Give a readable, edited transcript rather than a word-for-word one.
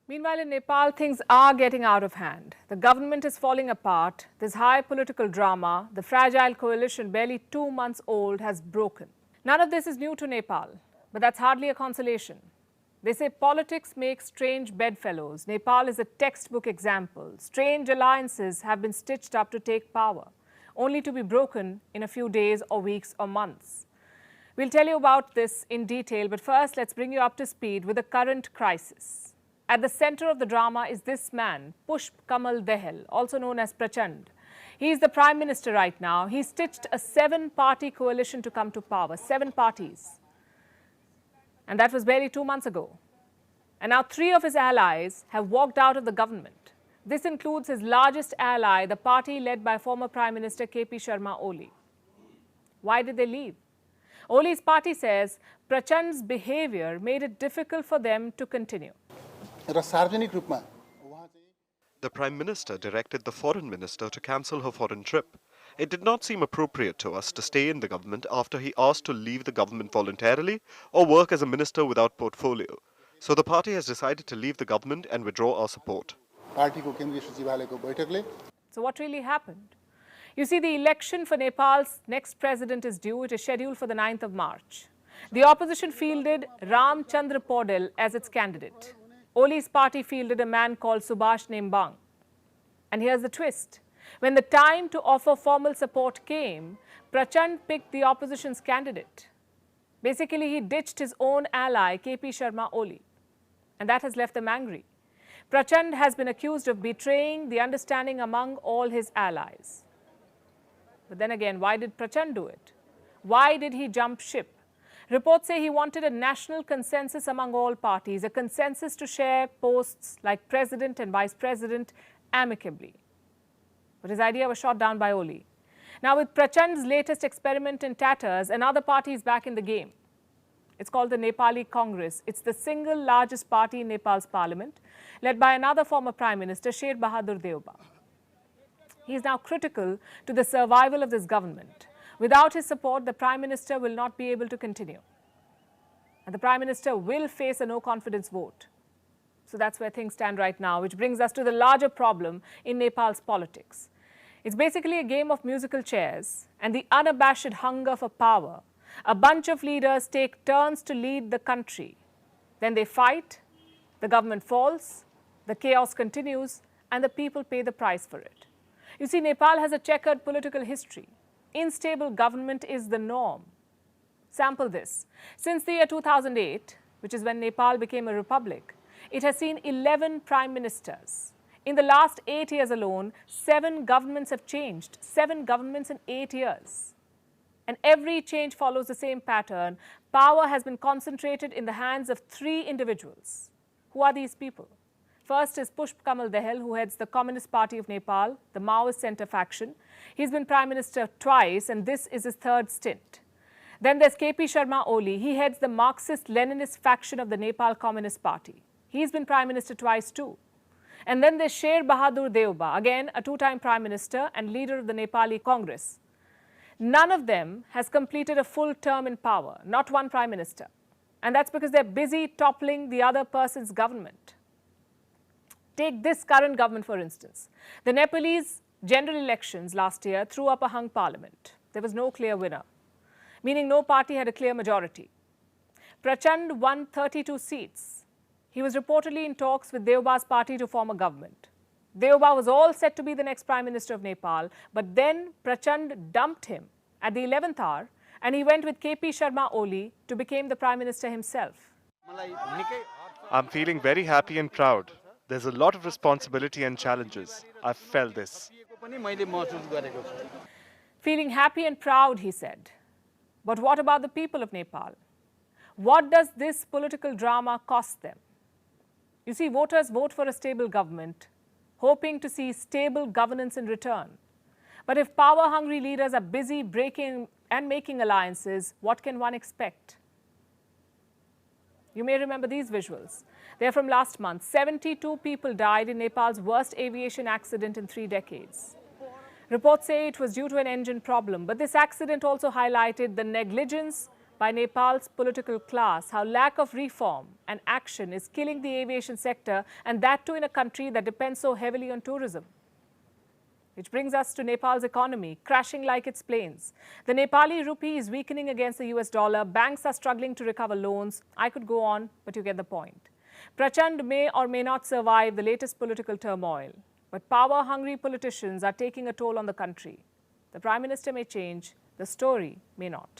Meanwhile, in Nepal, things are getting out of hand. The government is falling apart. This high political drama, the fragile coalition, barely 2 months old, has broken. None of this is new to Nepal, but that's hardly a consolation. They say politics makes strange bedfellows. Nepal is a textbook example. Strange alliances have been stitched up to take power, only to be broken in a few days or weeks or months. We'll tell you about this in detail, but first let's bring you up to speed with the current crisis. At the center of the drama is this man, Pushp Kamal Dahal, also known as Prachand. He is the Prime Minister right now. He stitched a 7-party coalition to come to power, 7 parties. And that was barely 2 months ago. And now 3 of his allies have walked out of the government. This includes his largest ally, the party led by former Prime Minister KP Sharma Oli. Why did they leave? Oli's party says Prachand's behavior made it difficult for them to continue. The Prime Minister directed the Foreign Minister to cancel her foreign trip. It did not seem appropriate to us to stay in the government after he asked to leave the government voluntarily or work as a minister without portfolio. So the party has decided to leave the government and withdraw our support. So what really happened? You see, the election for Nepal's next president is due. It is scheduled for the 9th of March. The opposition fielded Ram Chandra Paudel as its candidate. Oli's party fielded a man called Subhash Nembang. And here's the twist. When the time to offer formal support came, Prachand picked the opposition's candidate. Basically, he ditched his own ally, KP Sharma Oli. And that has left them angry. Prachand has been accused of betraying the understanding among all his allies. But then again, why did Prachand do it? Why did he jump ship? Reports say he wanted a national consensus among all parties, a consensus to share posts like president and vice president amicably. But his idea was shot down by Oli. Now, with Prachand's latest experiment in tatters, another party is back in the game. It's called the Nepali Congress. It's the single largest party in Nepal's parliament, led by another former Prime Minister, Sher Bahadur Deuba. He is now critical to the survival of this government. Without his support, the Prime Minister will not be able to continue. And the Prime Minister will face a no-confidence vote. So that's where things stand right now, which brings us to the larger problem in Nepal's politics. It's basically a game of musical chairs and the unabashed hunger for power. A bunch of leaders take turns to lead the country. Then they fight, the government falls, the chaos continues, and the people pay the price for it. You see, Nepal has a checkered political history. Unstable government is the norm. Sample this. Since the year 2008, which is when Nepal became a republic, it has seen 11 prime ministers. In the last 8 years alone, 7 governments have changed. 7 governments in 8 years. And every change follows the same pattern. Power has been concentrated in the hands of 3 individuals. Who are these people? First is Pushp Kamal Dahal, who heads the Communist Party of Nepal, the Maoist Centre faction. He's been Prime Minister twice, and this is his 3rd stint. Then there's KP Sharma Oli. He heads the Marxist-Leninist faction of the Nepal Communist Party. He's been Prime Minister twice too. And then there's Sher Bahadur Deuba, again a 2-time Prime Minister and leader of the Nepali Congress. None of them has completed a full term in power, not one Prime Minister. And that's because they're busy toppling the other person's government. Take this current government, for instance. The Nepalese general elections last year threw up a hung parliament. There was no clear winner, meaning no party had a clear majority. Prachand won 32 seats. He was reportedly in talks with Deuba's party to form a government. Deuba was all set to be the next Prime Minister of Nepal, but then Prachand dumped him at the 11th hour, and he went with KP Sharma Oli to become the Prime Minister himself. I'm feeling very happy and proud. There's a lot of responsibility and challenges. I've felt this. Feeling happy and proud, he said. But what about the people of Nepal? What does this political drama cost them? You see, voters vote for a stable government, hoping to see stable governance in return. But if power-hungry leaders are busy breaking and making alliances, what can one expect? You may remember these visuals. They're from last month. 72 people died in Nepal's worst aviation accident in 3 decades. Reports say it was due to an engine problem, but this accident also highlighted the negligence by Nepal's political class, how lack of reform and action is killing the aviation sector, and that too in a country that depends so heavily on tourism. Which brings us to Nepal's economy, crashing like its planes. The Nepali rupee is weakening against the US dollar. Banks are struggling to recover loans. I could go on, but you get the point. Prachand may or may not survive the latest political turmoil. But power-hungry politicians are taking a toll on the country. The Prime Minister may change, the story may not.